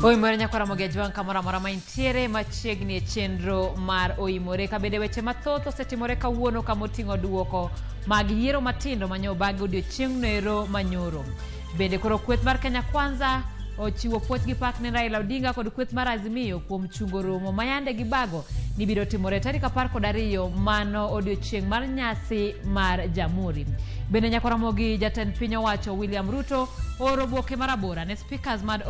OIMORE nyakwara mogejwan kamora mora maintiere machiegni e chenro mar OIMORE kabende weche mathoth osetimore kawuono kamoting'o duoko mag yiero matindo manyo bag odiochieng' nero manyoro. Bende koro kweth mar Kenya Kwanza ochiwo puoch gi pak ne Raila Odinga kod kweth mar Azimio kuom chungo romo mayande gi bago ni biro timore tarik 12 mano odiochieng' mar nyasi mar Jamhuri. Bende nyakwara mogi jatend piny owacho William Ruto oro boke marabora ne speakers mag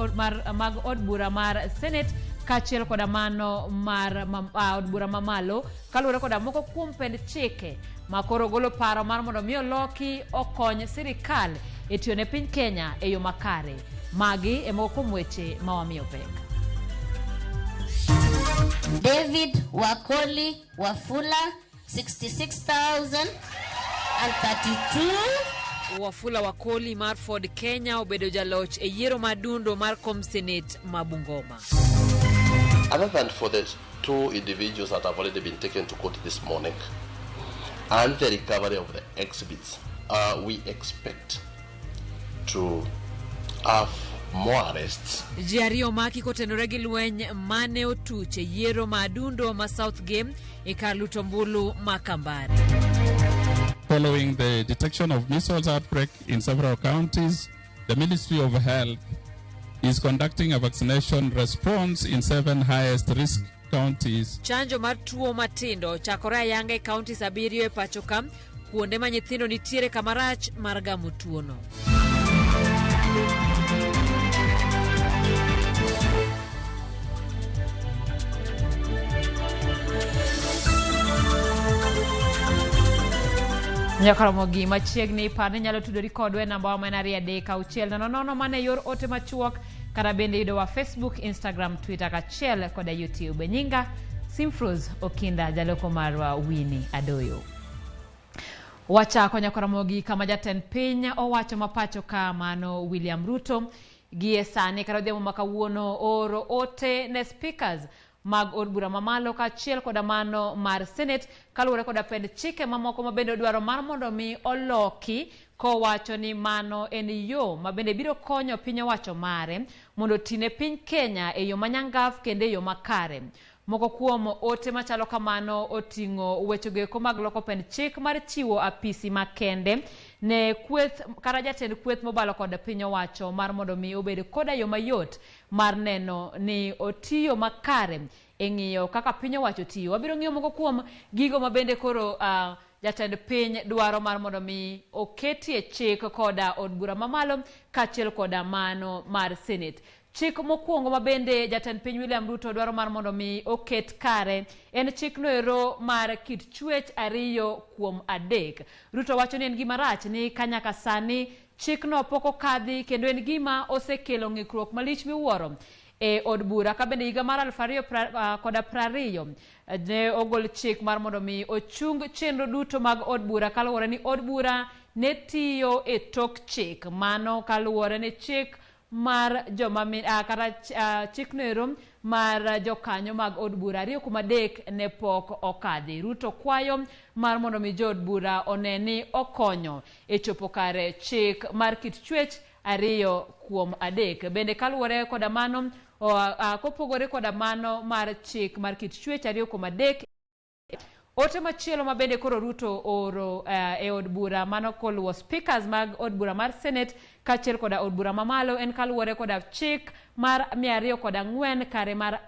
od bura mar Senate kachiel koda mano mar od bura mamalo kaluwore koda moko kuom pend chike makoro golo paro mar mondo mi oloki okony sirikal e tiyo ne piny Kenya e yo makare. Magi e moko kuom weche mawamiyo pek. David Wakoli Wafula 66,032. Wafula Wakoli mar Ford Kenya obedo jaloch e yiero madundo mar kom Senate Mabungoma. Other than for the two individuals that have already been taken to court this morning and the recovery of the exhibits, we expect to have more arrests. Jiario maki kotenore gi lweny mane otuche yiero madundo ma South Game e kar luto mbulu Makambari. Following the detection of measles outbreak in several counties, the Ministry of Health is conducting a vaccination response in 7 highest risk counties. Chanjo mar tuo matindo chakore ayanga e counties 7 e pacho ka kuonde ma nyithindo nitiere kamarach mar gamo tuono. Nyakwara mogi machiegni parne nyalo tudori kodwa e namba wa manari 3 mane yor ote machuok kada bende yudo wa Facebook, Instagram, Twitter kachiel koda YouTube. Nyinga Simfruz Okinda jaloko marwa Winnie Adoyo. Wachako nyakwara mogi kama jatend piny owacho mapacho ka mano William Ruto gie sani karodhiamo makawuono oro ote ne speakers mag od bura mamalo kachiel koda mano mar Senate kaluwore koda pend chike mamoko mabende dwaro mar mondo mi oloki kowacho ni mano en yo mabende biro konyo piny owacho mare mondo tine piny Kenya e yo manyangaf kende e yo makare. Moko kuom ote machalo kamano oting'o weche geko mag loko pend chik mar chiwo apisi makende ne kweth kara jatend kweth mobalo kod piny owacho mar mondo mi obed koda yo mayot mar neno ni otiyo makare e ng'iyo kaka piny owacho tiyo. Wabiro ng'iyo moko kuom gigo mabende koro jatend piny dwaro mar mondo mi oketie chik koda od bura mamalo kachiel koda mano mar Senate. Chik mokwongo mabende jatend piny William Ruto dwaro mar mondo mi oket kare en chik noero mar kit chwech 2 kuom 3. Ruto wacho ni en gima rach ni kanyaka sani chik no poko kadhi kendo en gima osekelo ng'ikruok malich miwuoro e od bura ka bende higa mar 2020 ne ogol chik mar mondo mi ochung chenro duto mag od bura kaluwore ni od bura ne tiyo e tok chik mano kaluwore ni chik mar joma kata chik noero mar jokanyo mag od bura 2 kuom 3 ne pok okadhi. Ruto kwayo mar mondo mi jod bura oneni okonyo e chopo kare chik mar kit chwech 2 kuom 3. Bende kaluwore koda mano kopogore koda mano mar chik mar kit chwech 2 kuom 3 ote machielo mabende koro Ruto oro e od bura mano koluwo speakers mag od bura mar Senate kachiel koda od bura mamalo en kaluwore koda chik mar 204 kare mar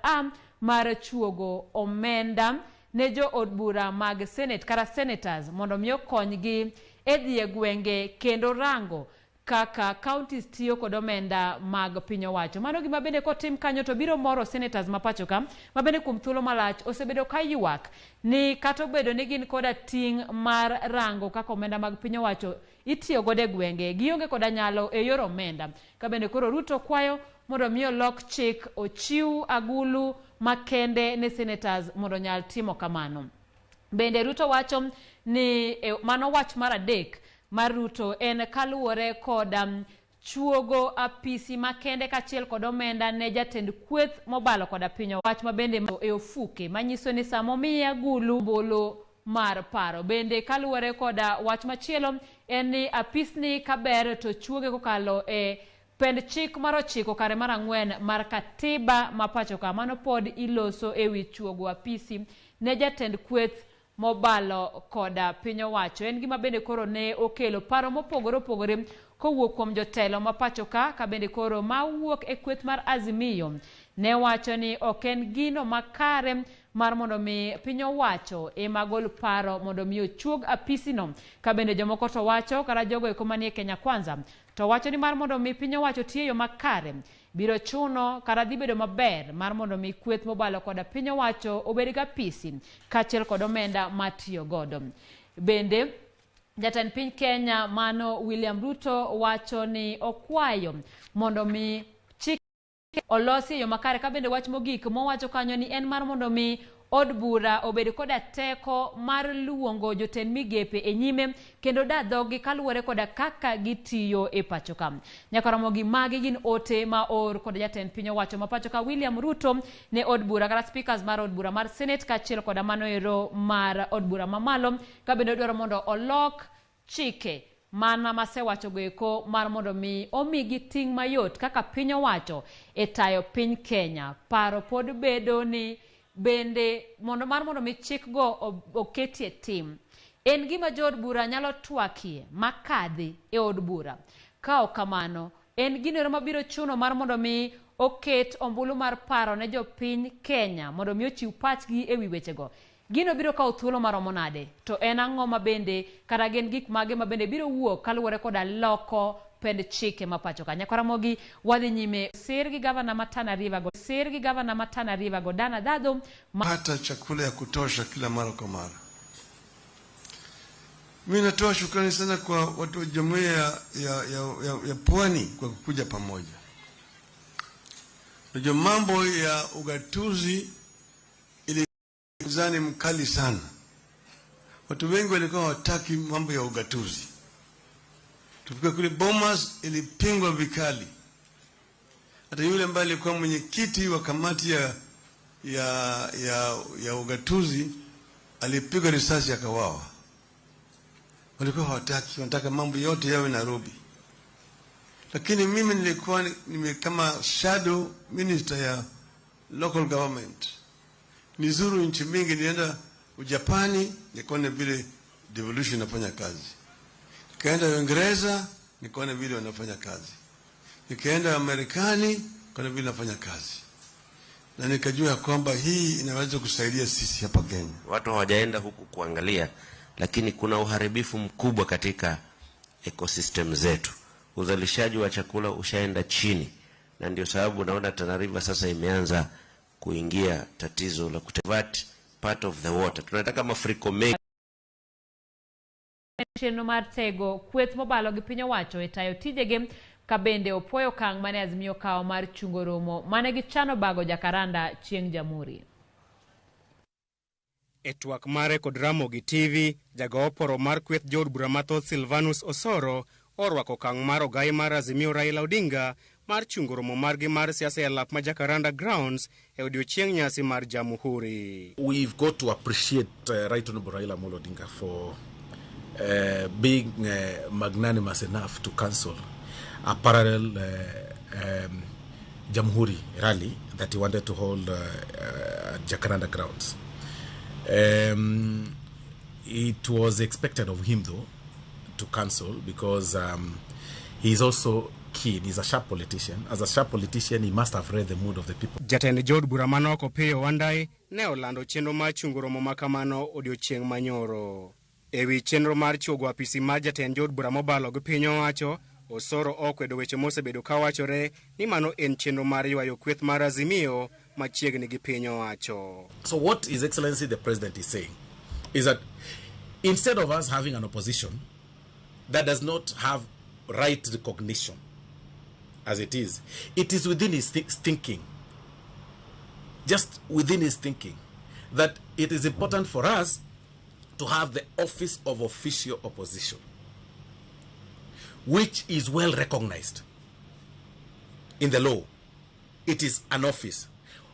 mar chuogo omenda ne jo od bura mag Senate kara senators mondo mi okonygi e dhi e gwenge kendo rango kaka counties tiyo kod omenda mag piny owacho. Mano gima bende kotim kanyo to biro moro senators mapacho ka mabende kuom thuolo malach osebedo kayuak ni kata obedo ni gin koda ting' mar rango kaka omenda mag piny owacho itiyo gode gwenge gionge koda nyalo e yor omenda. Ka bende koro Ruto kwayo mondo mi olok chik ochiw agulu makende ne senators mondo nyal timo kamano. Bende Ruto wacho ni mano wach mar 3 mar Ruto en kaluwore koda chuogo apisi makende kachiel kod omenda ne jatend kweth mobalo koda piny wach mabende e ofuke manyiso ni samomiye agulu bolo mar paro. Bende kaluwore koda wach machielo en ni apisni kaber to chuoge kokalo e pend chik mar 9 kare mar 4 mar katiba ma pacho ka mano pod iloso ewi chuogo apisi ne jatend kweth mobalo koda piny owacho. En gima bende koro ne okelo paro mopogore opogore kowuok kuom jotelo ma pacho ka bende koro ma wuok e kweth mar Azimio ne wacho ni ok en gino makare mar mondo mi piny owacho magol paro mondo mi ochuog apisino. Ka bende jomoko to wacho kara jogo eko manie Kenya Kwanza to wacho ni mar mondo mi piny owacho tiyo yo makare biro chuno kara dhi bedo maber mar mondo mi kweth mobalo koda piny owacho obed ga apisi kaachiel kod omenda matiyo godo. Bende jatend piny Kenya mano William Ruto wacho ni okwayo mondo mi chik olosi yo makare. Ka bende wach mogik mowacho kanyo ni en mar mondo mi od bura obed koda teko mar luongo jotend migepe e nyime kendo dadhogi kaluwore koda kaka gitiyo e pacho ka. Nyaka Ramogi magi gin ote ma or koda jatend piny owacho ma pacho ka William Ruto ne od bura kata speakers mar od bura mar Senate kaachiel koda mano ero mar od bura mamalo. Ka bende dwaro mondo olok chike mana masewacho goeko mar mondo mi omigi ting' mayot kaka piny owacho e tayo piny Kenya. Paro pod bedo ni bende mondo mi chik go oketie tim. En gima jood bura nyalo twakie makadhi e od bura. Ka ok kamano en gino mabiro chuno mar mondo mi oket ombulu mar paro ne jopiny Kenya mondo mi ochiw pachgi e wi wechego. Gino biro kawo thuolo maromo nade? To en ang'o ma bende kata gin gik mage ma bende biro wuok kaluwore koda loko pend chike ma pacho ka. Nyaka Ramogi wadhi nyime sir gi gavana ma Tana River go Dana Dado hata chakula ya kutosha kila mara kwa mara. Mimi natoa shukrani sana kwa watu wa jumuiya ya Pwani kwa kukuja pamoja. Ndio mambo ya ugatuzi ili uzani mkali sana. Watu wengi walikuwa hawataki mambo ya ugatuzi. Tufika kule Bomas ilipingwa vikali. Hata yule ambaye alikuwa mwenyekiti wa kamati ya ugatuzi alipigwa risasi akawawa. Walikuwa hawataki, wanataka mambo yote yawe Nairobi. Lakini mimi nilikuwa kama shadow minister ya local government. Nizuru nchi mingi, nienda Ujapani, nikaona vile devolution inafanya kazi. Nikaenda Uingereza, nikaona vile wanafanya kazi. Nikaenda Marekani, nikaona vile wanafanya kazi. Na nikajua kwamba hii inaweza kusaidia sisi hapa Kenya. Watu hawajaenda huku kuangalia, lakini kuna uharibifu mkubwa katika ecosystem zetu. Uzalishaji wa chakula ushaenda chini, na ndio sababu naona Tana River sasa imeanza kuingia tatizo la kutevati part of the water. Tunataka mafuriko mengi. Chenro mar tego kweth mobalo gi piny owacho e tayo tijege ka bende opuoyo okang' mane Azimio kawo mar chungo romo mane gichano bago Jakaranda chieng' Jamhuri. E twak mare kod Ramogi TV, jago oporo mar kweth jood bura mathoth Silvanus Osoro orwako okang' mar ogai mar Azimio Raila Odinga mar chungo romo margi mar siasa e lap ma Jacaranda Grounds e odiochieng' nyasi mar Jamhuri. We've got to appreciate Right Honorable Raila Amolo Odinga for being magnanimous enough to cancel a parallel Jamhuri rally that he wanted to hold at Jacaranda Grounds. It was expected of him, though, to cancel because he's also keen. He's a sharp politician. As a sharp politician, he must have read the mood of the people. Jatend jood bura manoko Opiyo Wandayi ne olando chenro mar chungo romo makamano odiochieng' manyoro. Ewi chenro mar chuogo apisi mar jatend jood bura mobalo gi piny owacho, Osoro okwedo weche mosebedo ka wachore ni mano en chenro mar ywayo kweth mar Azimio machiegni gi piny owacho. So what His Excellency the President is saying is that instead of us having an opposition that does not have right recognition as it is within his thinking, just within his thinking, that it is important for us to have the office of official opposition, which is well recognized in the law. It is an office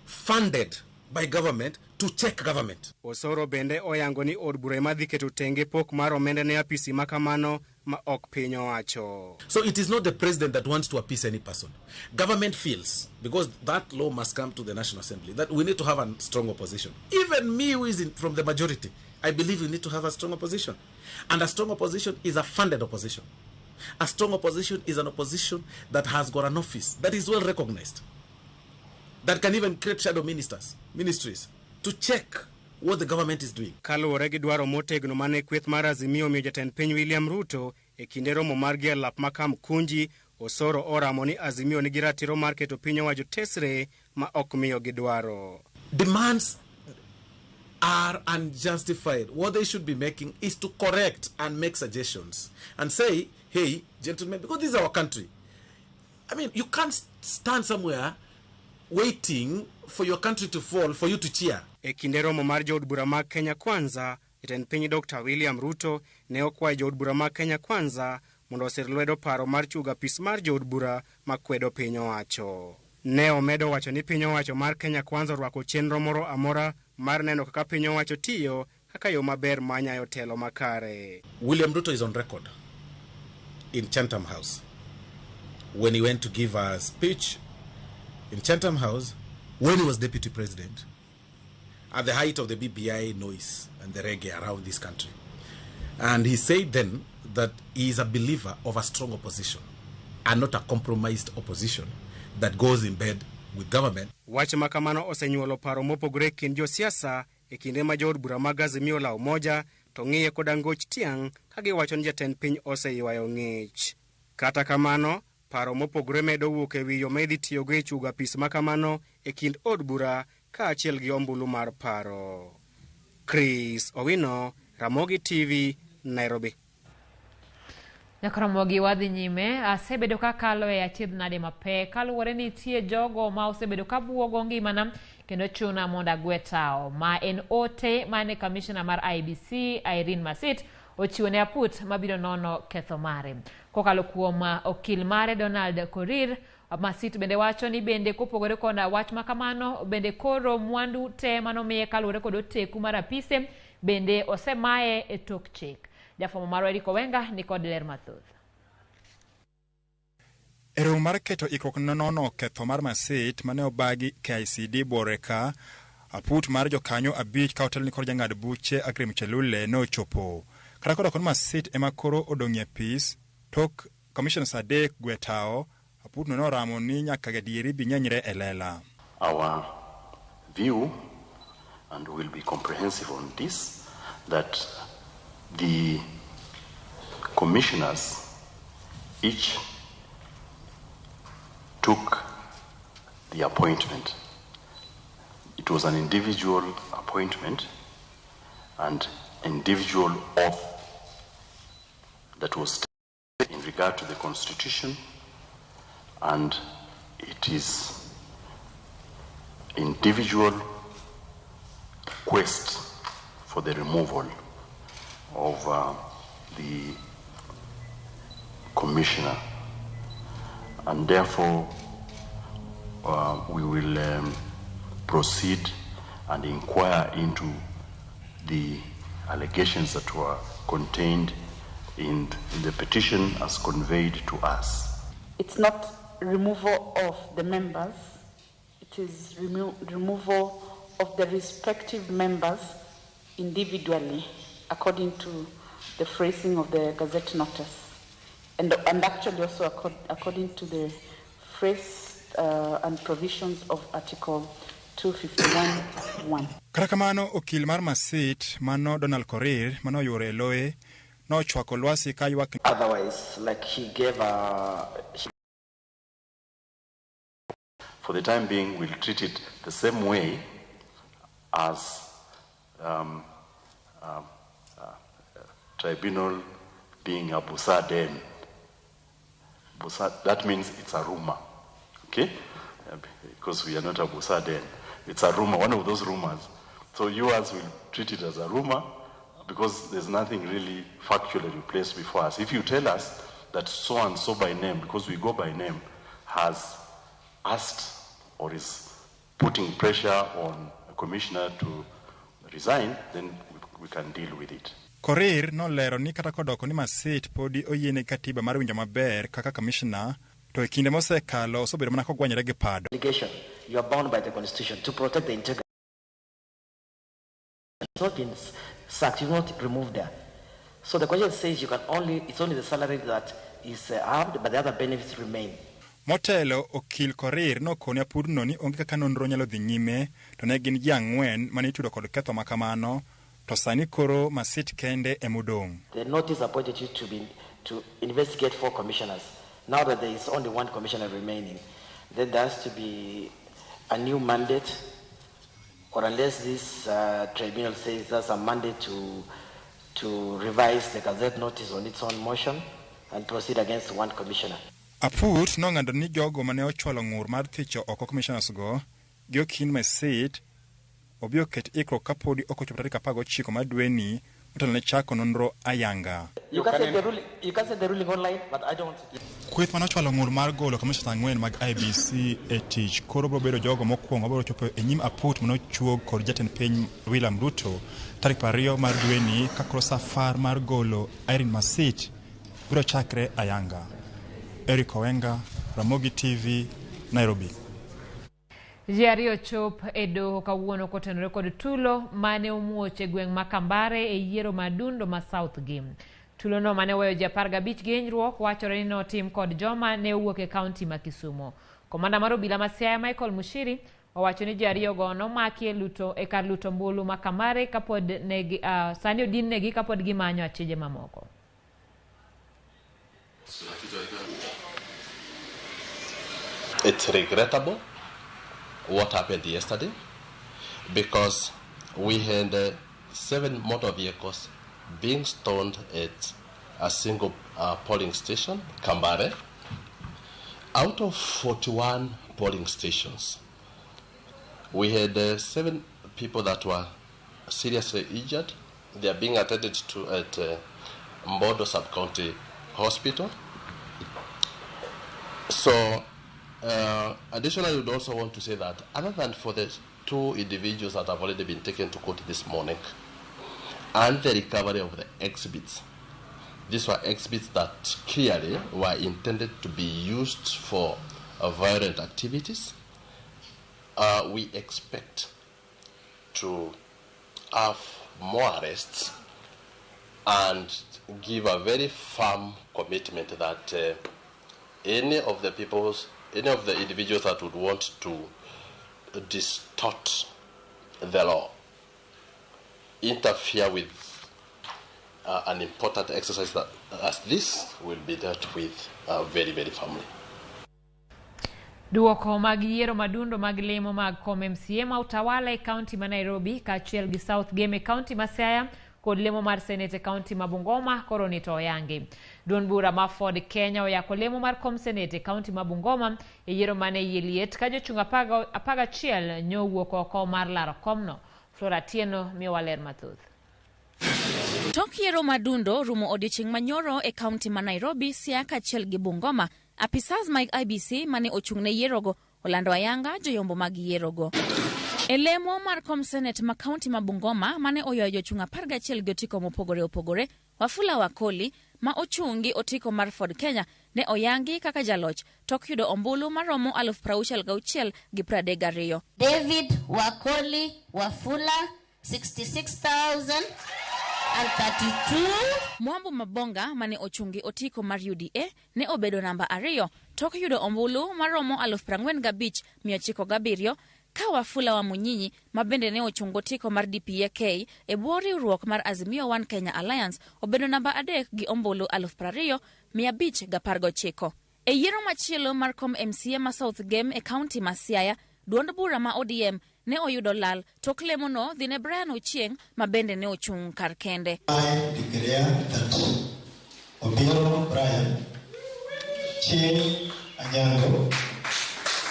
funded by government to check government. Osoro bende oyango ni od bura madhi keto tenge pok mar omenda ne apisi makamano ma ok piny owacho. So it is not the president that wants to appease any person. Government feels, because that law must come to the National Assembly, that we need to have a strong opposition. Even me who is from the majority, I believe we need to have a strong opposition. And a strong opposition is a funded opposition. A strong opposition is an opposition that has got an office that is well recognized, that can even create shadow ministries to check what the government is doing. Kaluwore gi dwaro motegno mane kweth mar Azimio miyo jatend piny William Ruto e kinde romo margi e lap makam kunji, Osoro oramo ni Azimio nigi ratiro mar keto piny owacho tesre ma ok miyo gi dwaro. Demands are unjustified. What they should be making is to correct and make suggestions and say, hey, gentlemen, because this is our country. I mean, you can't stand somewhere waiting for your country to fall for you to cheer. E kinde romo mar jood bura mag Kenya Kwanza, jatend piny Dr. William Ruto ne okwayo jood bura mag Kenya Kwanza mondo osir lwedo paro mar chugo apis mar jood bura makwedo piny owacho. Ne omedo wacho ni piny owacho mar Kenya Kwanza orwako chenro moro amora mar neno kaka piny owacho tiyo kaka yo maber manyayo telo makare. William Ruto is on record in Chatham House when he went to give a speech in Chatham House when he was deputy president, at the height of the BBI noise and the reggae around this country. And he said then that he is a believer of a strong opposition and not a compromised opposition that goes in bed with government. Wache makamano osenyuolo paro mopogore kind josiasa e kinde ma jood bura mag Azimio la Umoja to ng'iye koda ngoch tiang' ka giwacho ni jatend piny oseywayo ng'ich. Kata kamano, paro mopogore medo wuok e wi yo ma idhi tiyogo e chugo apis makamano e kind od bura kaachiel gi ombulu mar paro. Chris Owino, Ramogi TV, Nairobi. Ramogi wadhi nyime, asebedo ka kalo e achiedh nade mapek kaluwore ni nitie jogo ma osebedo ka buogo ngimana kendo chuna mondo agwe tao. Ma en ote mane Commissioner mar IBC Irene Masit ochiwo ne aput mabiro nono ketho mare. Kokalo kuom okil mare Donald Korir, Masit bende wacho ni bende kopogore koda wach makamano bende koro mwandu te manomiye kaluwore kod oteku mar apise bende osemaye e tok chik. Jafwambo marwa Eriko Wenga ni kod ler mathoth. E romo mar keto ikruok nono ketho mar Masit mane obagi KICD Boreka, aput mar jokanyo 5 ka otel ni kod jang'ad buche Aggrey Mchelule no chopo. Kata koda kon Masit ema koro odong'ie apis tok commissioners 3 gwetao, aput no ramo ni nyaka gadieri binyenyre e lela. Our view, and will be comprehensive on this, that the commissioners each took the appointment. It was an individual appointment and individual oath that was taken in regard to the Constitution, and it is individual quest for the removal of the commissioner, and therefore we will proceed and inquire into the allegations that were contained in the petition as conveyed to us. It's not removal of the members, it is removal of the respective members individually according to the phrasing of the Gazette notice, and actually also according to the phrase and provisions of Article 251(1). Kata kamano, okil mar Masit mano Donald Korir mano yore loe no chwako lwasi ka ywak. Otherwise, like he gave for the time being, we'll treat it the same way as tribunal being a busaden. That means it's a rumor, okay? Because we are not a busaden. It's a rumor, one of those rumors. So yours will treat it as a rumor because there's nothing really factually placed before us. If you tell us that so and so by name, because we go by name, has asked or is putting pressure on a commissioner to resign, then we can deal with it. Korir nolero ni kata kodoko ni Masit podi oyiene katiba mar winjo maber kaka commissioner to e kinde mosekalo osebedo mana kogwanyore gi pado. You are bound by the constitution to protect the integrity. It's not been sacked, you're not removed there. So the question says it's only the salary that is armed, but the other benefits remain. Motelo okil Korir nokoni apudno ni onge kaka nonro nyalo dhi nyime to ne gin ji ang'wen mane itudo kod ketho makamano to sani koro Masit kende emodong'. The notice appointed you to investigate 4 commissioners. Now that there is only 1 commissioner remaining, then there has to be a new mandate, or unless this tribunal says there's a mandate to revise the Gazette notice on its own motion and proceed against 1 commissioner. Aput nong'ado ni jogo mane ochwalo ng'ur mar thicho oko commissioners go gi okin Masit obiro ket ikruok kapodi ok ochopo tarik 19 mar dweni motelo ne chako nonro ayanga. You can say the ruling online, but I don't. Kweth mane ochwalo ng'ur mar golo commissioners ang'wen mag IBC e tich koro biro bedo jogo mokwongo biro chopo e nyim aput mane ochuog kod jatend piny William Ruto tarik 20 mar dweni ka koro safar mar golo Irene Masit biro chakre ayanga. Eric Owenga, Ramogi TV, Nairobi. Ji ariyo chop e doho kawuono kotenore kod tulo mane omuoch e gweng' ma Kambare e yiero madundo ma South Game. Tulo no mane weyo ji 15 gi hinyruok wachore ni notim kod joma ne owuok e kaunti ma Kisumo. Komanda mar obila ma Siaya Michael Mushiri owacho ni ji ariyo go nomaki e kar luto mbulu ma Kambare kapod negi sani odin negi kapod gimanyo achije mamoko. It's regrettable what happened yesterday because we had 7 motor vehicles being stoned at a single polling station, Kambare. Out of 41 polling stations, we had 7 people that were seriously injured. They are being attended to at Mbodo Sub-County Hospital. So, additionally, I would also want to say that other than for the 2 individuals that have already been taken to court this morning and the recovery of the exhibits, these were exhibits that clearly were intended to be used for violent activities. We expect to have more arrests and give a very firm commitment that any of the individuals that would want to distort the law, interfere with an important exercise that, as this, will be dealt with very, very firmly. Duoko mag yiero madundo mag lemo mag kom MCA ma utawala e kaunti ma Nairobi kaachiel gi South Game e kaunti ma Siaya kod lemo mar Senate e kaunti ma Bungoma koro nito oyangi. Duond bura ma Ford Kenya oyako lemo mar kom Senate e kaunti ma Bungoma e yiero mane yeliet ka jochung' 11 nyowuok oko mar laro komno. Flora Tieno miyowa ler mathoth. Tok yiero madundo rumo odiochieng' manyoro e kaunti ma Nairobi, Siaya kaachiel gi Bungoma. Apisas mag IBC mane ochung' ne yierogo olando ayanga joyombo mag yierogo. E lemo mar kom Senate ma kaunti ma Bungoma mane oyoyo jochung' 11 gi otiko mopogore opogore, Wafula Wakoli ma ochung' gi otiko mar Ford Kenya ne oyangi kaka jaloch tok yudo ombulu maromo 66,000 gi 32. David Wakoli Wafula 66,032. Mwambu Mabonga mane ochungi otiko mar UDA ne obedo namba 2 tok yudo ombulu maromo 45,907 ka Wafula wa Munyinyi mabende ne ochungo otiko mar DPK e bwo riwruok mar Azimio One Kenya Alliance obedo namba 3 gi ombulu 20,519. E yiero machielo mar kom MCA ma South Game e kaunti ma Siaya, duond bura ma ODM ne oyudo lal tok lemo no dhine Brian Ochieng mabende ne ochung' kar kende. I declare that Obiero Brian Chieng Anyango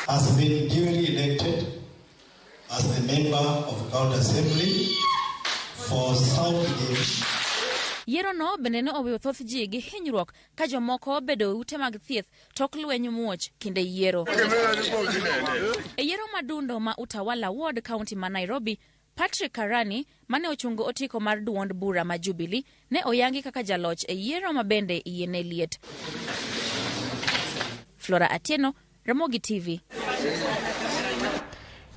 has been duly elected as the member of County Assembly for South Game. Yiero no bende ne oweyo thoth ji gi hinyruok ka jomoko bedo ute mag thieth tok lweny muoch kinde yiero. E yiero madundo ma Utawala Ward County ma Nairobi, Patrick Karani mane ochungo otiko mar duond bura ma Jubilee ne oyangi kaka jaloch e yiero mabende yiene liet. Flora Atieno, Ramogi TV.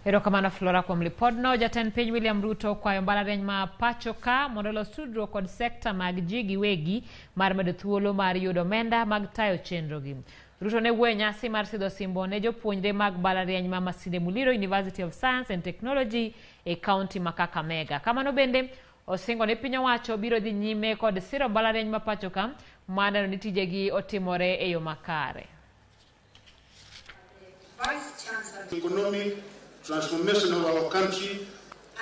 Erokamano Flora kuom lipodno. Jatend piny William Ruto kwayo mbalariany ma pacho ka mondo los tudruok kod sekta mag ji giwegi mar medo thuolo mar yudo omenda mag tayo chenrogi. Ruto ne wuoyo nyasi mar sidho simbo ne jopuonjre mag mbalariany ma Masinde Muliro University of Science and Technology e kaunti ma Kakamega. Kamano bende osingo ne piny owacho biro dhi nyime kod siro mbalariany ma pacho ka maneno ni tijegi otimore e yo makare. Vice Chancellor, economic transformation of our country,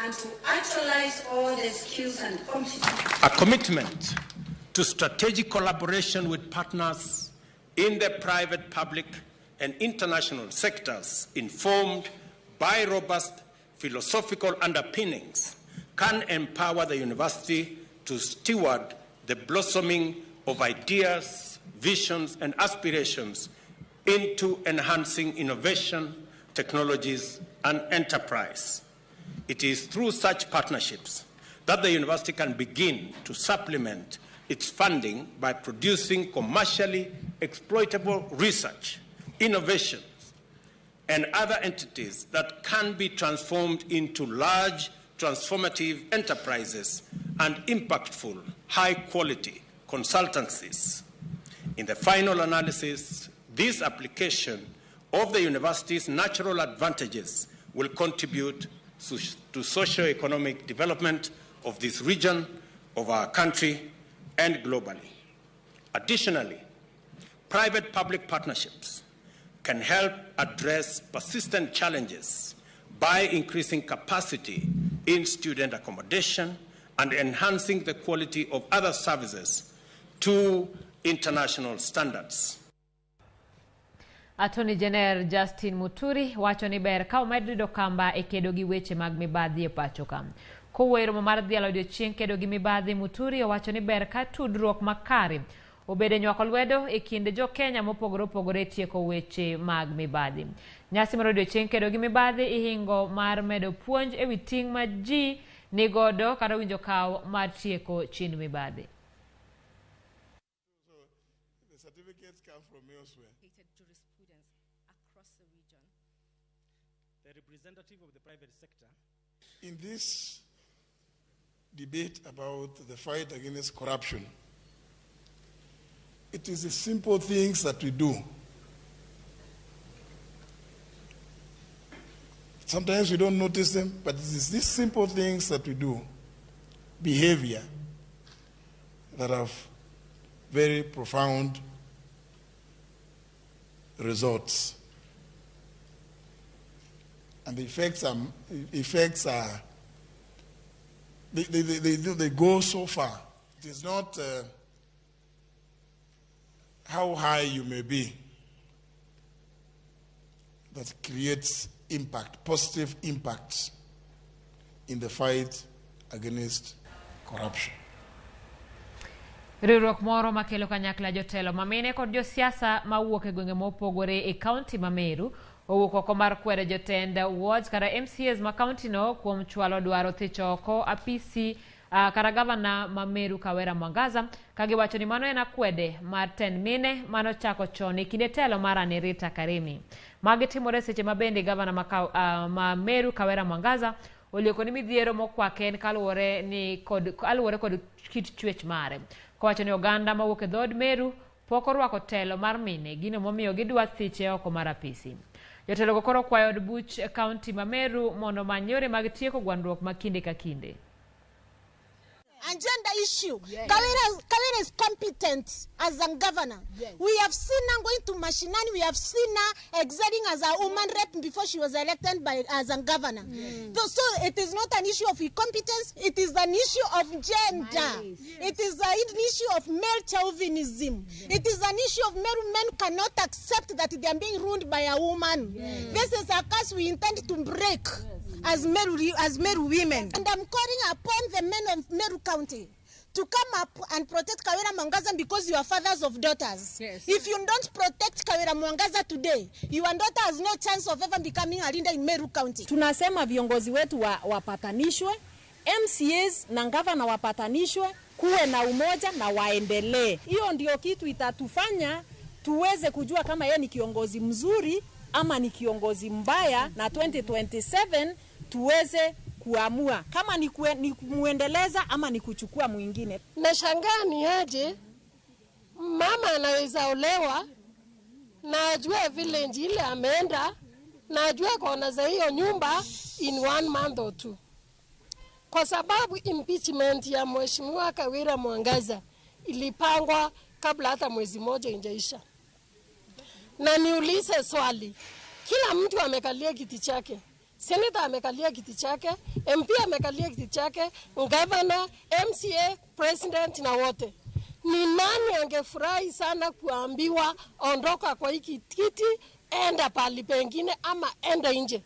and to actualize all the skills and competencies. A commitment to strategic collaboration with partners in the private, public, and international sectors, informed by robust philosophical underpinnings, can empower the university to steward the blossoming of ideas, visions, and aspirations into enhancing innovation, technologies, and enterprise. It is through such partnerships that the university can begin to supplement its funding by producing commercially exploitable research, innovations, and other entities that can be transformed into large, transformative enterprises and impactful, high-quality consultancies. In the final analysis, this application of the university's natural advantages will contribute to socio-economic development of this region, of our country, and globally. Additionally, private-public partnerships can help address persistent challenges by increasing capacity in student accommodation and enhancing the quality of other services to international standards. Attorney General Justin Muturi wacho ni ber ka omed rido kamba e kedo gi weche mag mibadhi e pacho ka. Kowuoyo romo mar dhialo odiochieng' kedo gi mibadhi, Muturi owacho ni ber ka tudruok makare obede nywako lwedo e kind jo Kenya mopogore opogore tieko weche mag mibadhi. Nyasi mar odiochieng' kedo gi mibadhi ihingo mar medo puonj e wi ting' ma ji nigodo kata winjo kaw mar tieko chind mibadhi. The certificates come from elsewhere. Jurisprudence across the region. The representative of the private sector. In this debate about the fight against corruption, it is the simple things that we do. Sometimes we don't notice them, but it is these simple things that we do, behavior, that have very profound results. And the effects are they go so far. It is not how high you may be that creates impact, positive impact in the fight against corruption. Riwruok moro makelo kanyakla jotelo mamine kod josiasa mawuok e gwenge mopogore e kaunti ma Meru owuok oko mar kwero jotend wards kata MCAs ma kaunti no kuom chwalo dwaro thicho oko apisi kata gavana ma Meru Kawera Mwangaza kagiwacho ni mano en akwede mar tend mine mano chako chon e kinde telo mar Anirita Karimi. Magi timore seche mabende gavana ma Meru Kawera Mwangaza olieko ni midhiero mokwake en kaluwore kod kit chwech mare. Kowacho ni oganda mawuok e dhod Meru pok orwako telo mar mine, gino momiyo gidwa thiche oko mar apisi. Jotelo go koro kwayo od buch kaunti ma Meru mondo many yore mag tieko gwandruok ma kinde ka kinde. And gender issue. Yes. Kawera is competent as a governor. Yes. We have seen her going to Mashinani. We have seen her exerting as a woman rep before she was elected as a governor. Yes. So it is not an issue of incompetence. It is an issue of gender. Yes. It is an issue of male chauvinism. Yes. It is an issue of men cannot accept that they are being ruled by a woman. Yes. This is a curse we intend to break. Yes. As Meru women. And I'm calling upon the men of Meru County to come up and protect Kawira Mwangaza because you are fathers of daughters. Yes. If you don't protect Kawira Mwangaza today, your daughter has no chance of ever becoming a leader in Meru County. Tunasema viongozi wetu wapatanishwe, MCAs na gavana wapatanishwe, kuwe na umoja na waendelee. Hiyo ndio kitu itatufanya tuweze kujua kama yeye ni kiongozi mzuri ama ni kiongozi mbaya, na 2027 tuweze kuamua kama ni kumuendeleza ama ni kuchukua mwingine. Nashangaa ni aje mama anaweza olewa na ajue village ile ameenda na ajue kona za hiyo nyumba in 1 month or 2, kwa sababu impeachment ya mheshimiwa Kawira Mwangaza ilipangwa kabla hata mwezi moja injaisha. Na niulize swali, kila mtu amekalia kiti chake. Senator amekalia kiti chake, MP amekalia kiti chake, governor, MCA, president na wote. Ni nani angefurahi sana kuambiwa ondoka kwa hiki kiti, enda pali pengine ama enda nje?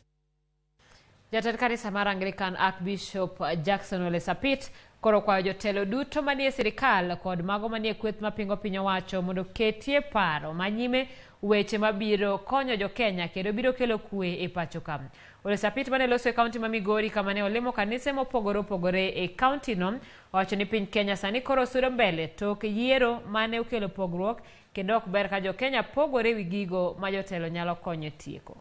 Jatend kanisa mar Anglican Archbishop Jackson Ole Sapit koro kwa jotelo duto manie sirikal kod mago manie kweth mapingo piny owacho mondo ketie paro manyime weche mabiro konyo jo Kenya kendo biro kelo kwe e pacho ka. Ole Sapit mane loso e kaunti ma Migori kama ne olemo kanise mopogore e kaunti no, owacho ni piny Kenya sani koro sudo mbele tok yiero mane okelo pogruok kendo ok ber ka jo Kenya pogore wi gigo ma jotelo nyalo konyo tieko.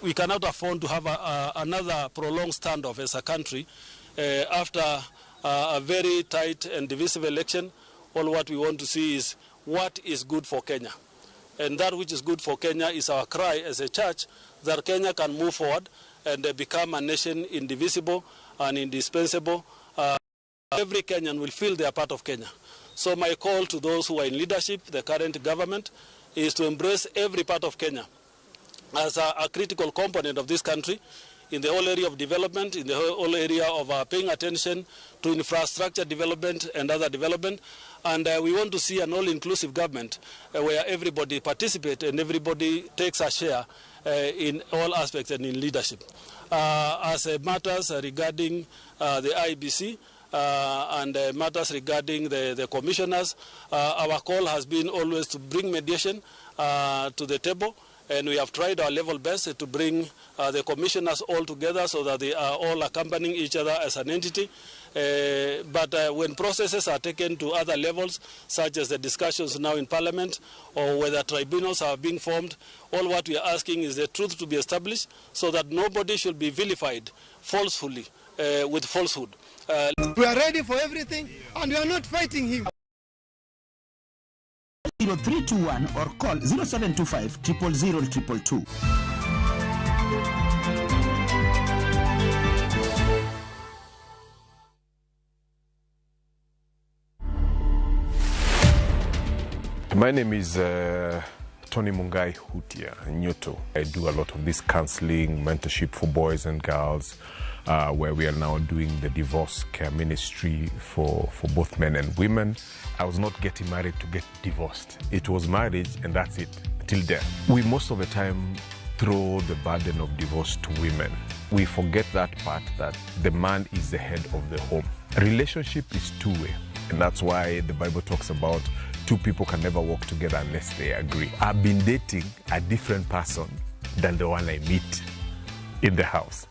We cannot afford to have another prolonged standoff as a country after a very tight and divisive election. All what we want to see is what is good for Kenya. And that which is good for Kenya is our cry as a church that Kenya can move forward and become a nation indivisible and indispensable. Every Kenyan will feel they are part of Kenya. So my call to those who are in leadership, the current government, is to embrace every part of Kenya as a critical component of this country in the whole area of development, in the whole area of paying attention to infrastructure development and other development. And we want to see an all-inclusive government where everybody participates and everybody takes a share in all aspects and in leadership. As matters regarding the IBC, and matters regarding the commissioners, our call has been always to bring mediation to the table, and we have tried our level best to bring the commissioners all together so that they are all accompanying each other as an entity. But when processes are taken to other levels, such as the discussions now in Parliament, or whether tribunals are being formed, all what we are asking is the truth to be established so that nobody should be vilified falsely with falsehood. We are ready for everything and we are not fighting him. 0321 or call 0725 000 222. My name is Tony Mungai Hutia Nyoto. I do a lot of this counseling, mentorship for boys and girls, where we are now doing the divorce care ministry for both men and women. I was not getting married to get divorced. It was marriage and that's it, till death. We most of the time throw the burden of divorce to women. We forget that part that the man is the head of the home. A relationship is two-way, and that's why the Bible talks about two people can never work together unless they agree. I've been dating a different person than the one I meet in the house.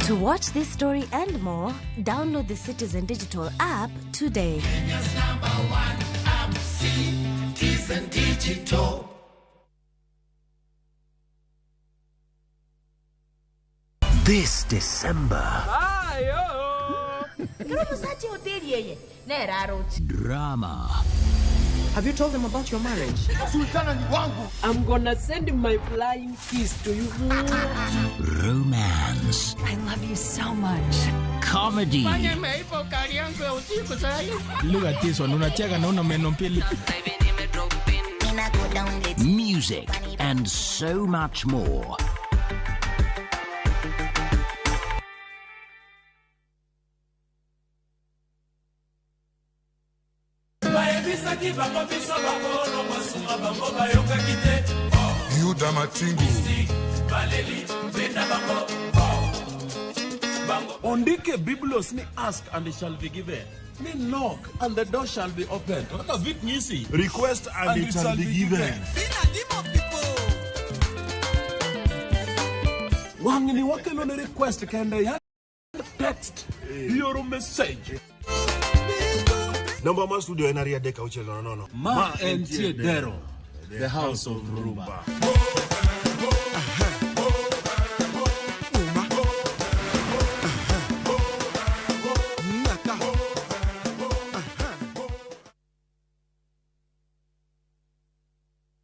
To watch this story and more, download the Citizen Digital app today. Kenya's #1 app, Citizen Digital. This December, drama. Have you told them about your marriage? I'm gonna send my flying kiss to you. Romance. I love you so much. Comedy. Look at this one. Unacheka na una meno mbili. Music and so much more. Yuda Matingu. Ondike Biblos ni ask and it shall be given. Ni knock and the door shall be opened. What a bit easy. Request and it shall be given. Wangini wakelo ne request kende ya text your message. Number ma studio en aria deka uchelo no. Ma entie dero. The house of Rumba.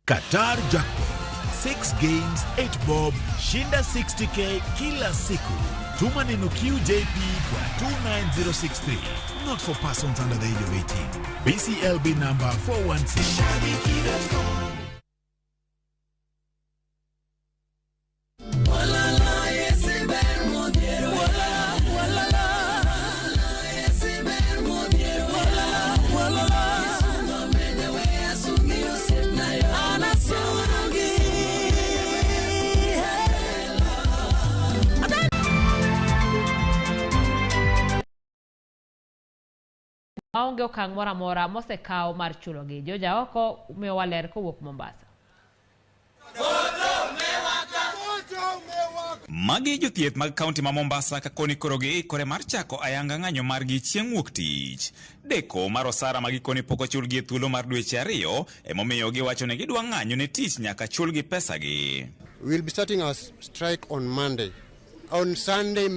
Qatar Jackpot. 6 games, 8 bob, shinda 60k kila siku. Tuma neno QJP kwa 29063. Not for persons under the age of 18. BCLB number 416. Maonge okang' mora mora mosekao mar chulogi. Joja oko umewa ler kowuok Mombasa. Magi jothieth mag kaunti ma Mombasa ka koni korogi ikore mar chako ayanga ng'anyo margi chieng' wuok tich. Deko mar osara magi koni poko chulgi thuolo mar dweche 2 emomiyo giwacho ne gidwa ng'anyo ne tich nyaka chulgi pesagi. We'll be starting our strike on Monday. On Sunday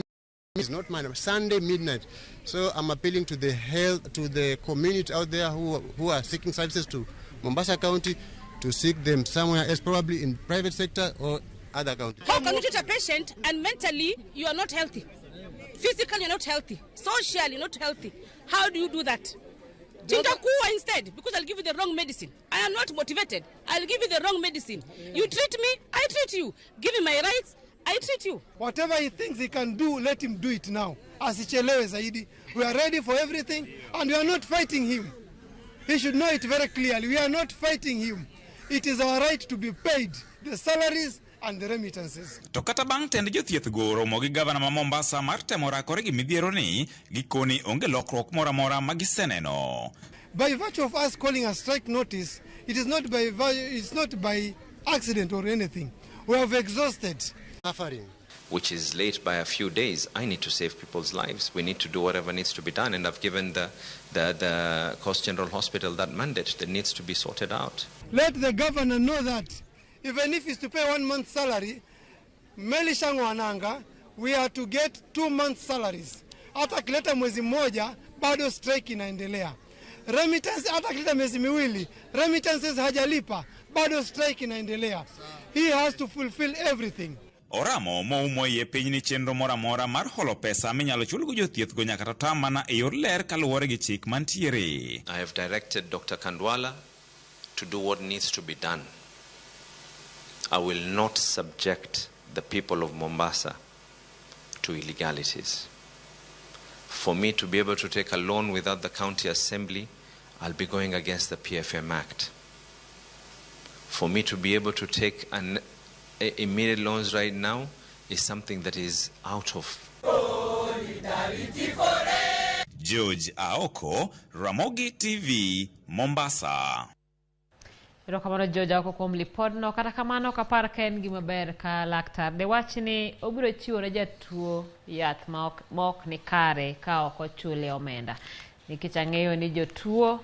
is not Monday, Sunday midnight. So I'm appealing to the community out there who are seeking services to Mombasa County to seek them somewhere else, probably in private sector or other counties. How can you treat a patient and mentally you are not healthy? Physically you're not healthy. Socially you're not healthy. How do you do that? Chintakuwa instead, because I'll give you the wrong medicine. I am not motivated. I'll give you the wrong medicine. You treat me, I treat you. Give me my rights, I treat you. Whatever he thinks he can do, let him do it now. Asichelewe zaidi. We are ready for everything and we are not fighting him. He should know it very clearly. We are not fighting him. It is our right to be paid the salaries and the remittances. To kata bang' tend jothieth goro mogi gavana ma Mombasa mar temo rakore gi midhiero ni gikoni onge lokruok mora mora magiseneno. By virtue of us calling a strike notice, it's not by accident or anything. We have exhausted suffering. Which is late by a few days. I need to save people's lives. We need to do whatever needs to be done, and I've given the Coast General Hospital that mandate that needs to be sorted out. Let the governor know that even if he's to pay 1 month's salary, Melishango Ananga, we are to get 2 months' salaries. Hata kileta mwezi mmoja, bado strike inaendelea. Remittance hata kileta mwezi miwili, remittances hajalipa, bado strike inaendelea. He has to fulfill everything. Oramo mo ye piny ni chenro mora mora mar holo pesa minyalo chulgo jothieth go nyaka tamana e yor ler kaluwore gi chik mantiere. I have directed Dr. Kandwala to do what needs to be done. I will not subject the people of Mombasa to illegalities. For me to be able to take a loan without the county assembly, I'll be going against the PFM Act. For me to be able to take immediate loans right now is something that is out of. George Aoko, Ramogi TV, Mombasa. Kamano Joja ko kuom lipodno kata kamano kapar ka en gima ber ka laktar de wach ni obiro chiwo ne jatuo yath ma ok ni kare ka ok ochule omenda. Nikech ang'eyo ni jotuo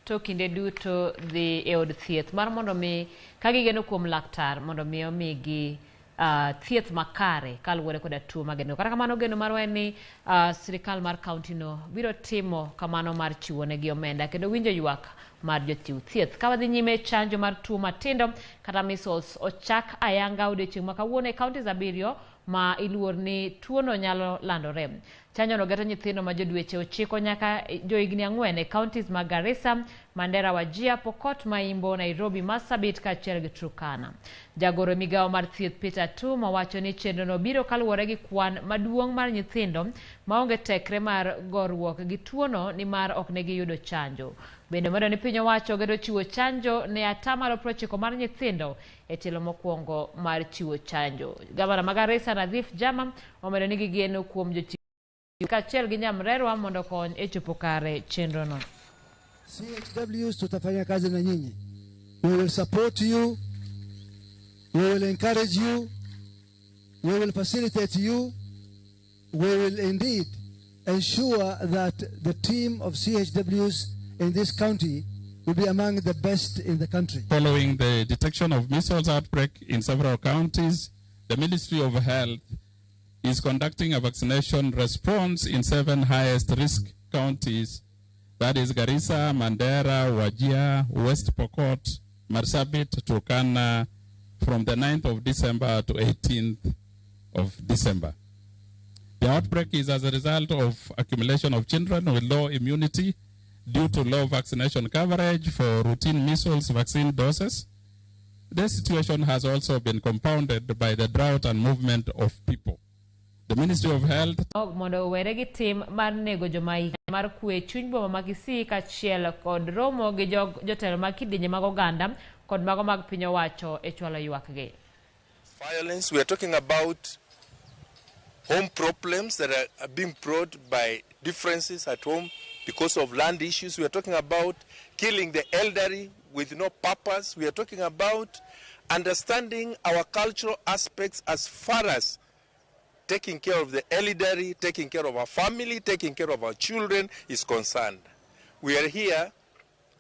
to kinde duto dhi e od thieth mar mondo mi ka gigeno kuom laktar mondo mi omigi thieth makare kaluwore koda tuo mageno. Kata kamano geno marwa en ni sirikal mar kaunti no biro timo kamano mar chiwo negi omenda kendo winjo ywak mar jochiw thieth. Ka wadhi nyime chanjo mar tuo matindo kata measles ochak ayanga odiochieng' ma kawuono e kaunti 7 ma iluor ni tuo no nyalo landore. Chanjo no geto nyithindo ma jodweche 9 nyaka johigni 4 e counties mag Garissa, Mandera, Wajir, Pokot Maimbo, Nairobi, Marsabit kaachiel gi Turkana. Jagoro migawo mar thieth Peter Tuma wacho ni chenro no biro kaluwore gi kwan maduong' mar nyithindo maonge tekre mar goruok gi tuo no ni mar ok ne giyudo chanjo. Bende mondo ni piny owacho gedo chiwo chanjo ne 90% mar nyithindo e tielo mokwongo mar chiwo chanjo. Gavana ma Garissa Nadhif Jama omedo ni gigeno kuom jochiw kaachiel gi nyamrerwa mondo kony e chopo kare chenrono. CHWs tutafanya kazi na nyinyi. We will support you. We will encourage you. We will facilitate you. We will indeed ensure that the team of CHWs in this county will be among the best in the country. Following the detection of measles outbreak in several counties, the Ministry of Health is conducting a vaccination response in 7 highest risk counties. That is Garissa, Mandera, Wajir, West Pokot, Marsabit, Turkana, from the 9th of December to 18th of December. The outbreak is as a result of accumulation of children with low immunity due to low vaccination coverage for routine measles vaccine doses. This situation has also been compounded by the drought and movement of people. The Ministry of Health mondo were gi tim mar nego joma mar kwe chuny boma mag Kisii kaachiel kod romo gi jotelo mag kidienje mag oganda kod mago mag piny owacho e chwalo ywakgi. Violence, we are talking about home problems that are being brought by differences at home because of land issues. We are talking about killing the elderly with no purpose. We are talking about understanding our cultural aspects as far as taking care of the elderly, taking care of our family, taking care of our children is concerned. We are here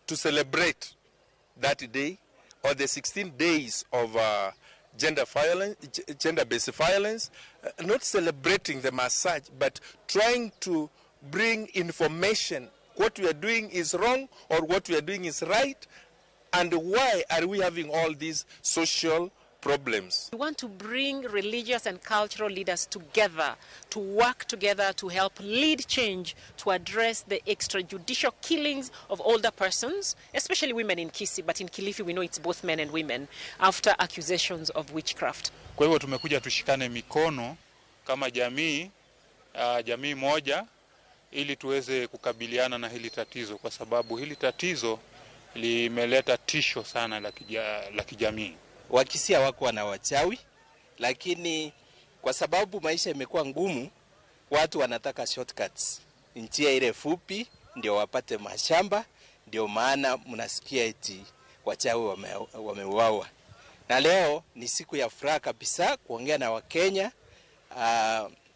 to celebrate that day, or the 16 days of gender-based violence, not celebrating them as such, but trying to bring information. What we are doing is wrong or what we are doing is right, and why are we having all these social problems. We want to bring religious and cultural leaders together to work together to help lead change to address the extrajudicial killings of older persons, especially women in Kisii, but in Kilifi we know it's both men and women, after accusations of witchcraft. Kwa hivyo tumekuja tushikane mikono kama jamii moja ili tuweze kukabiliana na hili tatizo, kwa sababu hili tatizo limeleta tisho sana la kijamii. Wakisii hawako na wachawi, lakini kwa sababu maisha imekuwa ngumu, watu wanataka shortcuts. Njia ile fupi ndio wapate mashamba, ndio maana mnasikia eti wachawi wameuawa. Na leo ni siku ya furaha kabisa kuongea na Wakenya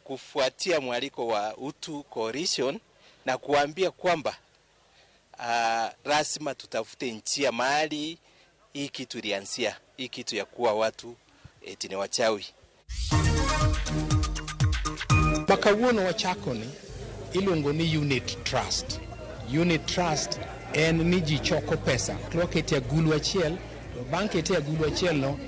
kufuatia mwaliko wa Utu Coalition na kuambia kwamba lazima tutafute njia mahali hii kitu ilianzia, hii kitu ya kuwa watu eti ni wachawi. Makawuono wachakoni iluongo ni unit trust. Unit trust en ni ji choko pesa. Kloketi agulu achiel, banketi agulu achiel no,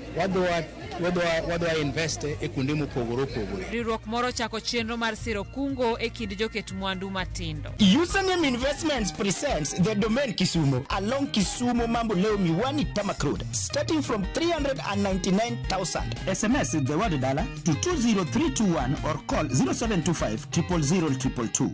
wadwa investe e kuonde mopogore opogore. Riwruok moro chako chenro mar siro kungo e kind joket mwandu matindo. Username Investments presents the domain Kisumu along Kisumu Mamboleo Miwani Tamak Road, starting from 399,000. SMS the word dollar to 20321 or call 0725 000 222.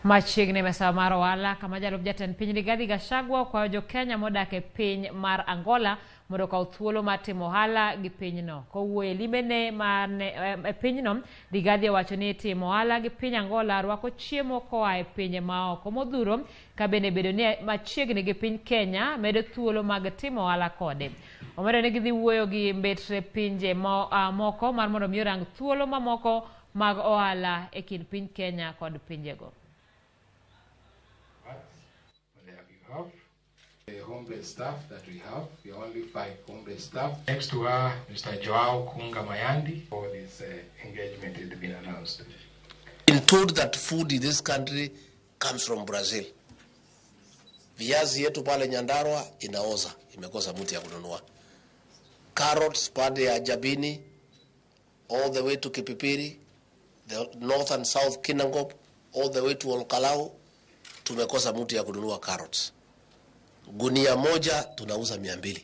Machiegni mesa mar ohala kama jalup jatend piny Rigathi Gachagua kwa jo Kenya modak e piny mar Angola mondo kaw thuolo mar timo ohala gi pinyno. Kowuoyo e limbene e pinyno, Rigathi owacho ni timo ohala gi piny Angola rwako chiemo koa e pinje maoko modhuro, ka bende bedo ni machiegni gi piny Kenya medo thuolo mag timo ohala kode. Omedo ni gidhi wuoyo gi mbetre pinje moko mar mondo mi orang thuolo mamoko mag ohala e kind piny Kenya kod pinjego. The home-based staff that we have only 5 home-based staff. Next to her, Mr. Joao Kunga Mayandi, for this engagement has been announced. Been told that food in this country comes from Brazil. Viazi yetu pale Nyandarua inaoza, imekosa mtu ya kununua. Carrots pande ya Jabini all the way to Kipipiri, the north and south Kinangop all the way to Olkalau, tumekosa mtu ya kununua carrots. Gunia moja tunauza 200.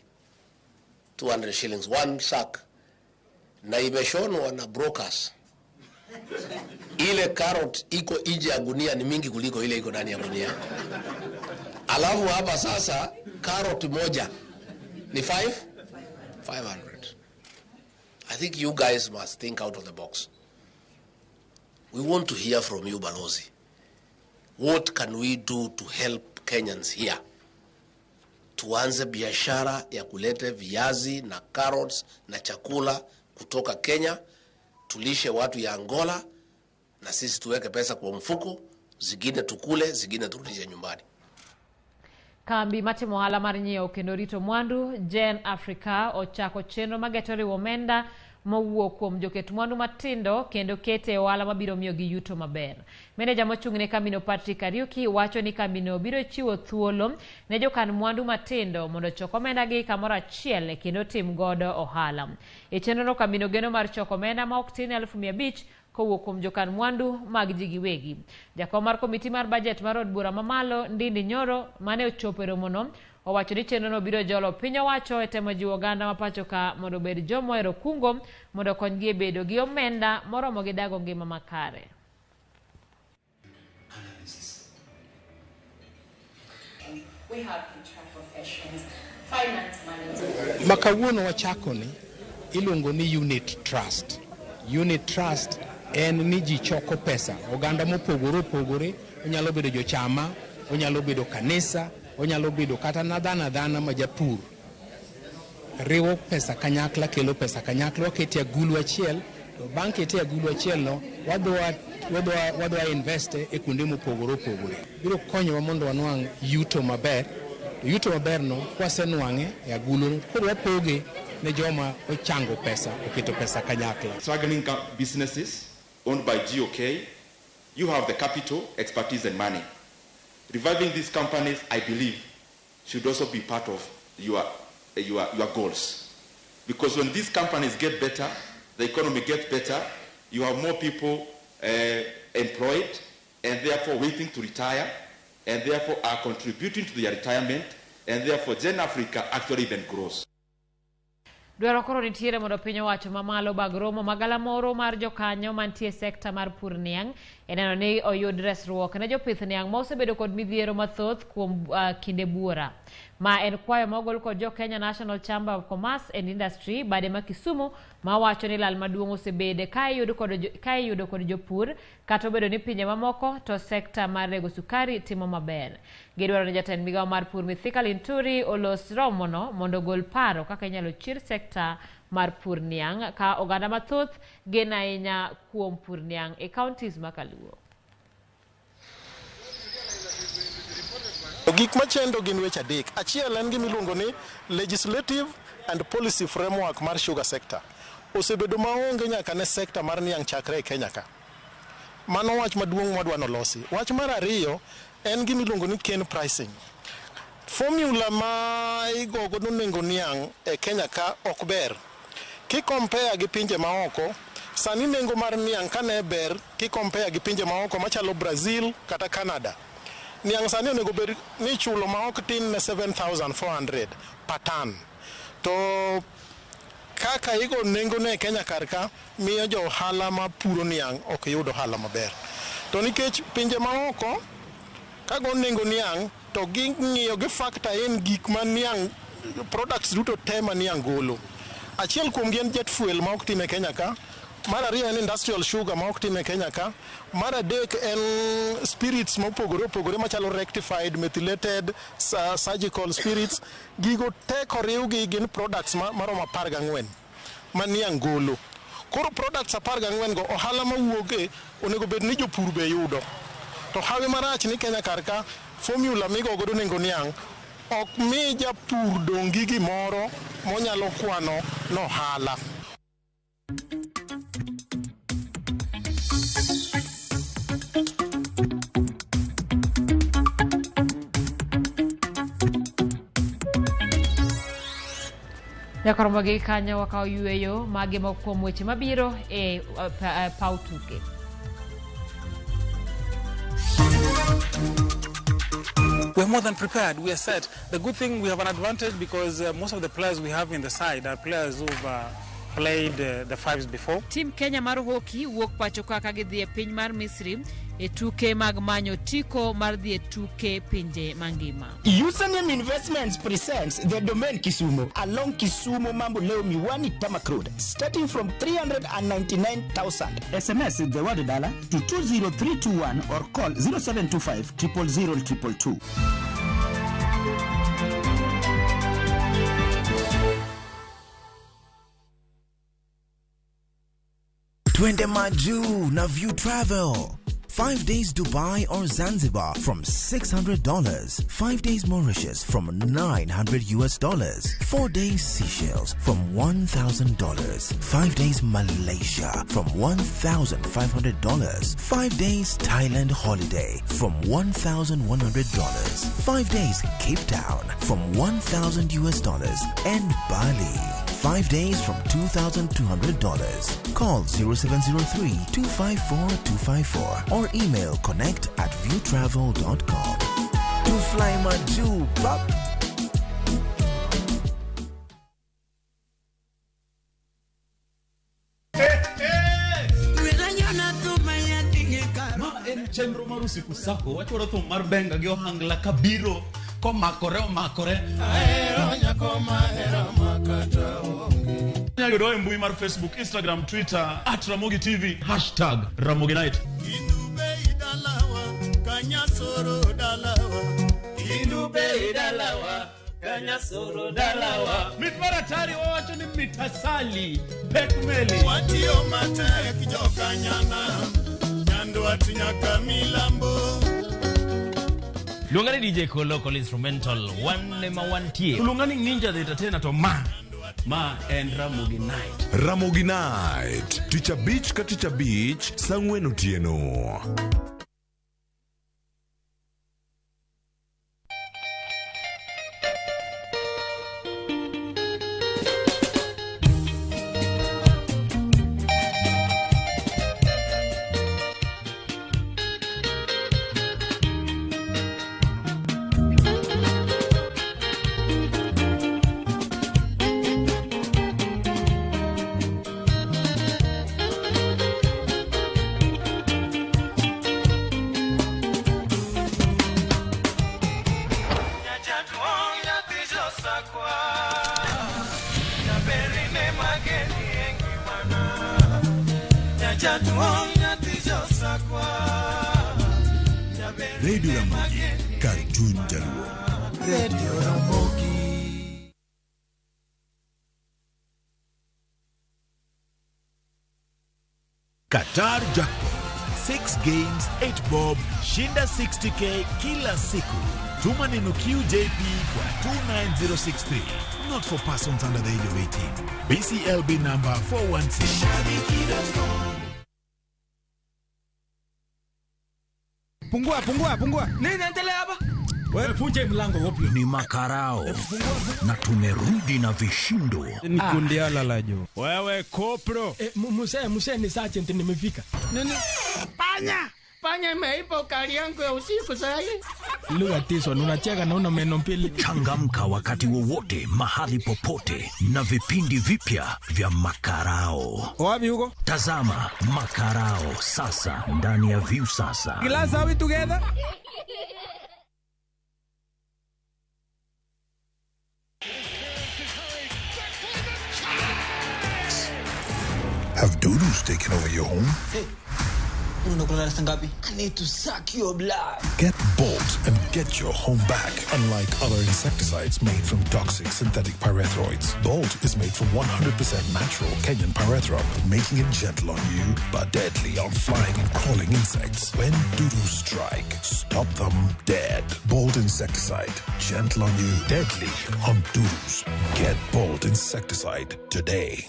200 shillings, one sack. Na imeshonwa na brokers. Ile carrot iko nje ya gunia ni mingi kuliko ile iko ndani ya gunia. Alafu hapa sasa carrot moja ni 500. I think you guys must think out of the box. We want to hear from you, Balozi. What can we do to help Kenyans here? Tuanze biashara ya kulete viazi na carrots na chakula kutoka Kenya, tulishe watu ya Angola, na sisi tuweke pesa kwa mfuko, zingine tukule, zingine turudishe nyumbani. Kambi matimo hala mar nyiewo kendo rito mwandu Gen Africa ochako chenro mageto riwo omenda mowuok kuom joket mwandu matindo kendo kete ohala mabiro miyo gi yuto maber. Meneja mochung' ne kambino Patrick Kariuki wacho ni kambino biro chiwo thuolo ne jokan mwandu matindo mondo chok omenda gi kamoro achiel kendo tim godo ohala. E chenrono kambino geno mar choko omenda ma ok tin 500,000 kowuok kuom jokan mwandu mag ji giwegi. Jakom mar komiti mar budget mar od bura mamalo Ndindi Nyoro mane ochopo e romono owacho ni chenrono biro jolo piny owacho e temo jiwo oganda mapacho ka mondo bed jomohero kungo mondo konygi e bedo gi omenda moromo gi dago ngima makare. We have HR professions, finance managers. Makawuono wachako ni iluongo ni unit trust. Unit trust en ni ji choko pesa. Oganda mopogore opogore, onyalo bedo jochama, onyalo bedo kanisa, onyalo bedo kata nadhana majapur. Riwo pesa kanyakla, kelo pesa kanyakla, waketi agulu achiel, to bang' keti agulu achiel no, wadwa investe e kuonde mopogore opogore. Biro konyowa mondo wanwang' yuto maber. To yuto maber no kwasenwang'e e agulu no, koro wapoge ne joma ochango pesa, oketo pesa kanyakla. Struggling businesses owned by GOK, you have the capital, expertise and money. Reviving these companies, I believe, should also be part of your goals. Because when these companies get better, the economy gets better, you have more people employed and therefore waiting to retire and therefore are contributing to their retirement, and therefore Gen Africa actually even grows. Dwaro koro nitiere mondo piny owacho mamalo bag romo magalamoro mar jokanyo mantie sekta mar pur niang' eneno ni oyud resruok ne jopith niang' ma osebedo kod midhiero mathoth kuom kinde buora. Ma en kwayo mogol kod jo Kenya National Chamber of Commerce and Industry bade ma Kisumu ma wacho ni lal maduong' osebede ka iyudo kod jopur kata obedo ni pinje mamoko to sekta mar rego sukari timo maber. Gidwaro ni jatend migawo mar pur Mithika Linturi olos romono mondo gol paro kaka inyalo chir sekta mar pur niang' ka oganda mathoth gena ahinya kuom pur niang' e counties makaluo. Gik machendo gin weche adek. Achiel en gimiluongo ni legislative and policy framework mar sugar sector. Osebedo maonge nyaka ne sekta mar niang' chakre e Kenya ka. Mano wach maduong' mwadwa nolosi. Wach mar ariyo en gimiluongo ni cane pricing. Formula ma igogo nengo niang' e Kenya ka ok ber. Kikompea gi pinje maoko, sani nengo mar niang' kane ber kikompea gi pinje maoko machalo Brazil kata Canada. Niang' sani onego bed ni chulo ma ok tin ne 7,400 per ton. To kaka igo nengo ne Kenya karka miyo jo ohala ma puro niang' ok yudo ohala maber. To nikech pinje maoko kago nengo niang' to ging'iyo gi factor in gik ma niang' products duto te ma niang' golo. Achiel kuom gi en jet fuel ma ok tin e Kenya ka. Mar ariyo en industrial sugar ma ok tin e Kenya ka. Mar adek en spirits mopogore opogore machalo rectified, methylated, surgical spirits. Gigo te koriw gi gin products maromo 14 ma niang' golo. Koro products 14 go ohala mawuoke onego bed ni jopur be yudo. To hawi marach ni Kenya karka formula migogo nengo niang' ok mi japur dong' gi gimoro monyalo kwano nohala. Jakoromo gi kanyo wakawo yueyo mage kuom weche mabiro e pautuke. we're more than prepared. We are set. The good thing, we have an advantage because most of the players we have in the side are players who've played the fives before. Team Kenya mar hockey wuok pacho kaka gidhi e piny mar Misri e tuke mag manyo tiko mar dhi e tuke pinje mangima. Username Investments presents the domain Kisumu along Kisumu Mambo Leo Miwani Tamak Road, starting from 399,000. SMS the word dollar to 20321 or call 0725 000 222. Twende Maju na View Travel. 5 days Dubai or Zanzibar from $600. 5 days Mauritius from $900. 4 days Seychelles from $1,000. 5 days Malaysia from $1,500. 5 days Thailand holiday from $1,100. 5 days Cape Town from $1,000 and Bali. 5 days from $2,200. Call 0703-254-254 or email connect@viewtravel.com. To fly Maju, pop. Ma en chenro mar usiku sako wachoro thum mar benga gi ohangla kabiro komakore ahero nyako mahero makata onge. Nyayudo e mbui mar Facebook, Instagram, Twitter @Ramogi TV #Ramogi Night. Indube idalawa kanyasoro dalawa Mitmaratari wawacho ni mitasali pekmeli watio matek jokanyana nyando atinyaka milambo. Lungani DJ Local Instrumental one ma one tie. Lungani Ninja the Entertainer to ma and Ramogi Night. Ramogi Night. Teacher Beach ka Teacher Beach Sangwen Otieno. Radio Ramogi, Cartoon Jaluo. Radio Ramogi. Qatar Jackpot. 6 games, 8 bob, shinda 60k kila siku. Tuma neno QJP kwa 29063. Not for persons under the age of 18. BCLB number 416. Pungua. Nini endelea hapa? Wewe funje mlango wopio. Ni makarao. Na tumerudi na vishindo. Ni kundiala la jo. Wewe kopro. Muse ni sergeant nimefika. Nini? Panya imeipa ukali yangu ya usiku sasa hivi. Lugha tiso unacheka na una meno mbili. Changamka wakati wowote mahali popote na vipindi vipya vya makarao. Wapi huko? Tazama makarao sasa ndani ya View sasa. Glass are we together? Have doodles taken over your home? I need to suck your blood. Get Bolt and get your home back. Unlike other insecticides made from toxic synthetic pyrethroids, Bolt is made from 100% natural Kenyan pyrethrum, making it gentle on you but deadly on flying and crawling insects. When doodles strike, stop them dead. Bolt insecticide, gentle on you, deadly on doodles. Get Bolt insecticide today.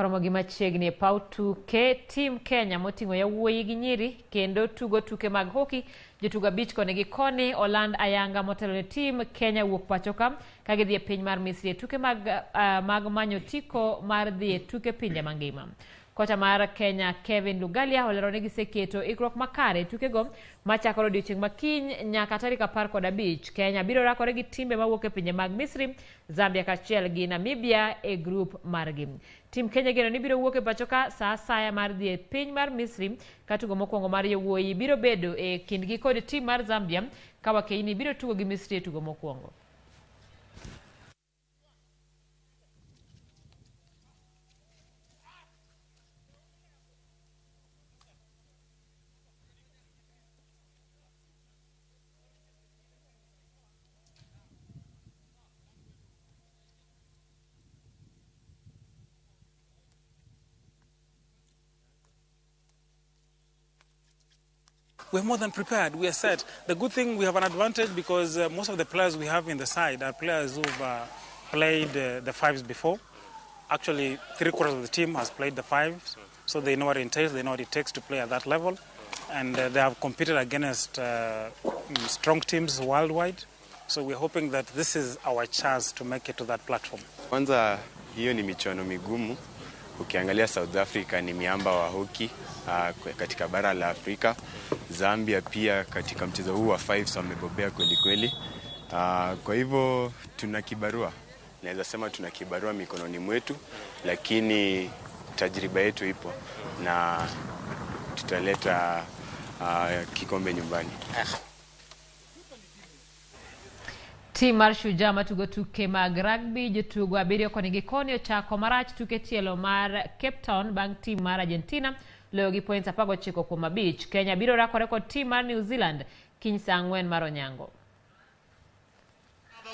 Ramogi machiegni paw tuke tim Kenya moting'o yawuoyi gi nyiri kendo tugo tuke mag hoki jotugo abich koni gi koni oland ayanga motelo ne tim Kenya wuok pachoka ka gidhi e piny mar Misri tuke mag manyo tiko mar dhi e tuke pinje mangima. Kocha mar Kenya Kevin Lugalia olero ni giseketo ikruok makare tukego machakore odiechieng' makiny nyaka tarik 15. Kenya biro rakore gi timbe mawuok e pinje mag Misri, Zambia kaachiel gi Namibia e grup margi. Tim Kenya geno ni biro wuok e pachoka sa asaya mar dhi e piny mar Misri ka tugo mokwongo mar yawuoyi biro bedo e kindgi kod tim mar Zambia ka wakeini biro tugo gi Misri e tugo mokwongo. We're more than prepared. We are set. The good thing, we have an advantage because most of the players we have in the side are players who've played the fives before. Actually, 3/4 of the team has played the fives, so they know what it entails, they know what it takes to play at that level. And they have competed against strong teams worldwide. So we're hoping that this is our chance to make it to that platform. Kwanza, hiyo ni michuano migumu. Ukiangalia South Africa ni miamba wa hoki katika bara la Afrika. Zambia pia katika mchezo huu wa fives wamebobea kweli kweli. Kwa hivyo tuna kibarua. Naweza sema tuna kibarua mikononi mwetu, lakini tajriba yetu ipo na tutaleta kikombe nyumbani. Tim mar Shujaa matugo tuke mag rugby jotugo abiriyo koni gi koni ochako marach tuke tielo mar Cape Town bang' tim mar Argentina loyo gi points 19 kuom 5. Kenya biro rakore kod tim mar New Zealand kiny saa 4 mar onyango.